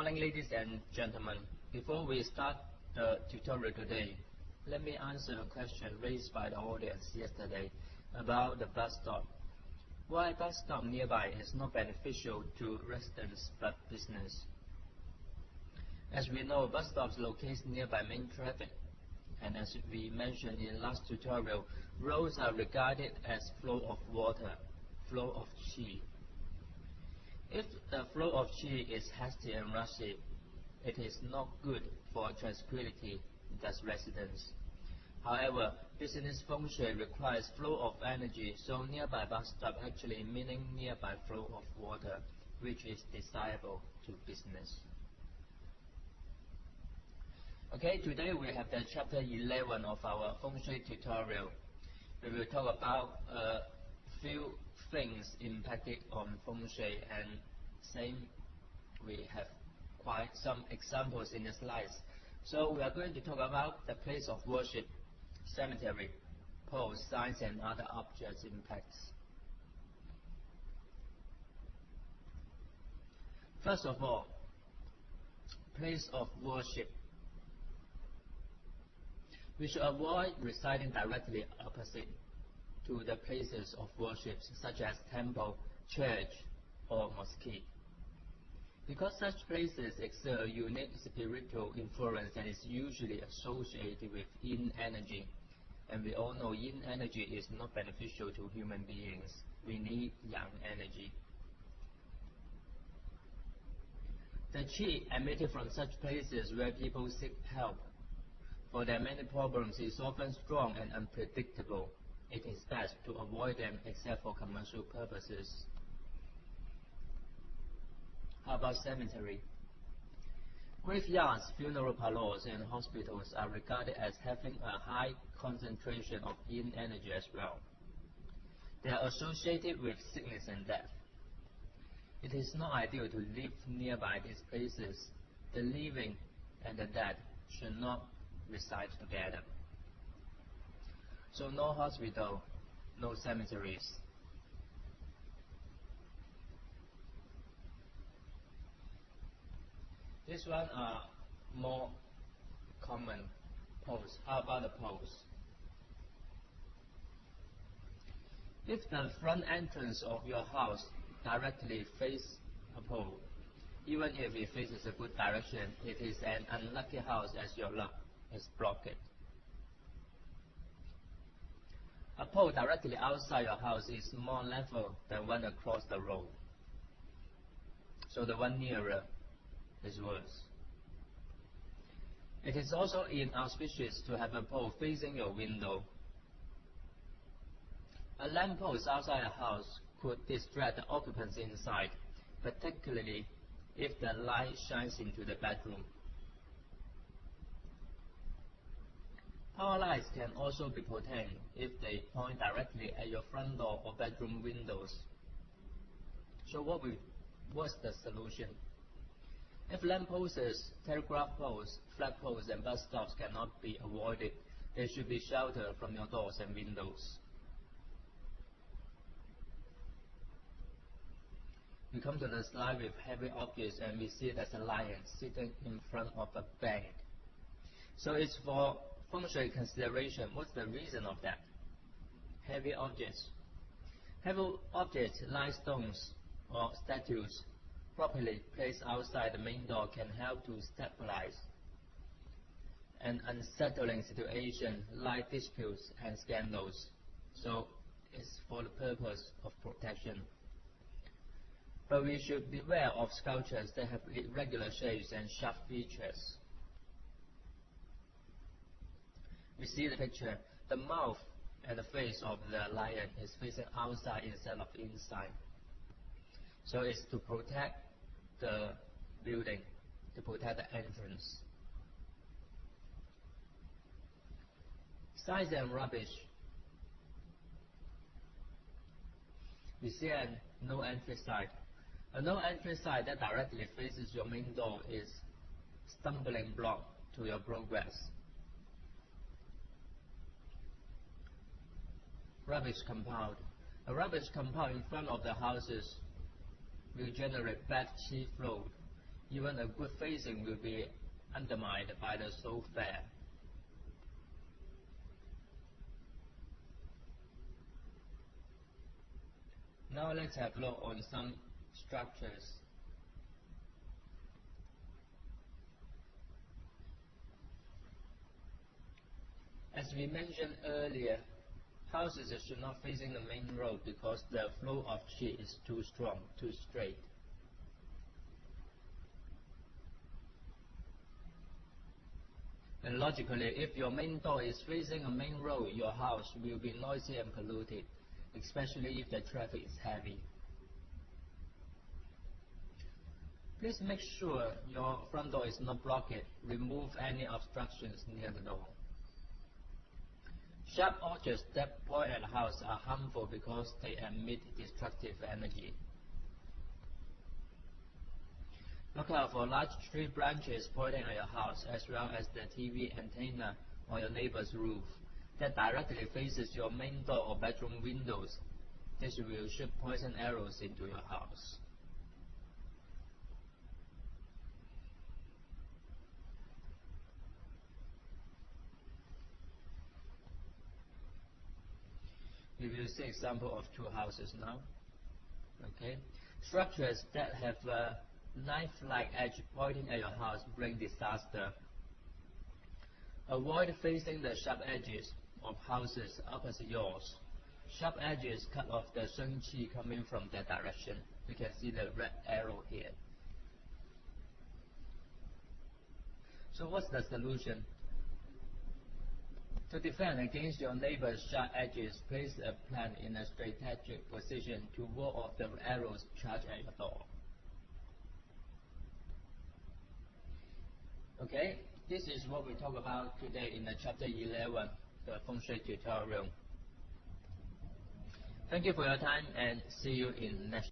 morning, ladies and gentlemen. Before we start the tutorial today, let me answer a question raised by the audience yesterday about the bus stop. Why bus stop nearby is not beneficial to residents but business? As we know, bus stops located nearby main traffic, and as we mentioned in last tutorial, roads are regarded as flow of water, flow of qi. If the flow of qi is hasty and rushy, it is not good for tranquility, thus residents. However, business feng shui requires flow of energy, so nearby bus stop actually meaning nearby flow of water, which is desirable to business. Okay, today we have the chapter 11 of our feng shui tutorial. We will talk about a few things impacted on feng shui, and we have quite some examples in the slides. So we are going to talk about the place of worship, cemetery, poles, signs, and other objects impacts. First of all, place of worship. We should avoid residing directly opposite to the places of worship, such as temple, church, or mosque, because such places exert a unique spiritual influence and is usually associated with yin energy. And we all know yin energy is not beneficial to human beings. We need yang energy. The qi emitted from such places where people seek help for their many problems is often strong and unpredictable. It is best to avoid them except for commercial purposes. How about cemetery? Graveyards, funeral parlors, and hospitals are regarded as having a high concentration of yin energy as well. They are associated with sickness and death. It is not ideal to live nearby these places. The living and the dead should not reside together. So no hospital, no cemeteries. This one are more common poles. How about the poles? If the front entrance of your house directly faces a pole, even if it faces a good direction, it is an unlucky house as your luck is blocked. A pole directly outside your house is more level than one across the road, so the one nearer is worse. It is also inauspicious to have a pole facing your window. A lamp post outside a house could distract the occupants inside, particularly if the light shines into the bedroom. Power lights can also be potent if they point directly at your front door or bedroom windows. So what's the solution? If lamp posts, telegraph poles, flag poles, and bus stops cannot be avoided, they should be sheltered from your doors and windows. We come to the slide with heavy objects, and we see there's a lion sitting in front of a bank. So it's for feng shui consideration. What's the reason of that? Heavy objects. Heavy objects like stones or statues properly placed outside the main door can help to stabilize an unsettling situation like disputes and scandals. So it's for the purpose of protection. But we should beware of sculptures that have irregular shapes and sharp features. We see the picture. The mouth and the face of the lion is facing outside instead of inside. So it's to protect the building, to protect the entrance. Signs and rubbish. We see a no entry sign. A no entry sign that directly faces your main door is stumbling block to your progress. Rubbish compound. A rubbish compound in front of the houses will generate bad qi flow Even a good facing will be undermined by the soul fare. Now let's have a look on some structures. As we mentioned earlier, houses should not facing the main road because the flow of qi is too strong, too straight. And logically, if your main door is facing a main road, your house will be noisy and polluted, especially if the traffic is heavy. Please make sure your front door is not blocked. Remove any obstructions near the door. Sharp objects that point at the house are harmful because they emit destructive energy. Look out for large tree branches pointing at your house, as well as the TV antenna on your neighbor's roof that directly faces your main door or bedroom windows. This will shoot poison arrows into your house. We will see example of two houses now. Okay, structures that have a knife-like edge pointing at your house bring disaster. Avoid facing the sharp edges of houses opposite yours. Sharp edges cut off the Sheng Qi coming from that direction. You can see the red arrow here. So what's the solution? To defend against your neighbor's sharp edges, place a plant in a strategic position to ward off the arrows charged at your door. Okay, this is what we talk about today in the chapter 11, the Feng Shui tutorial. Thank you for your time and see you in next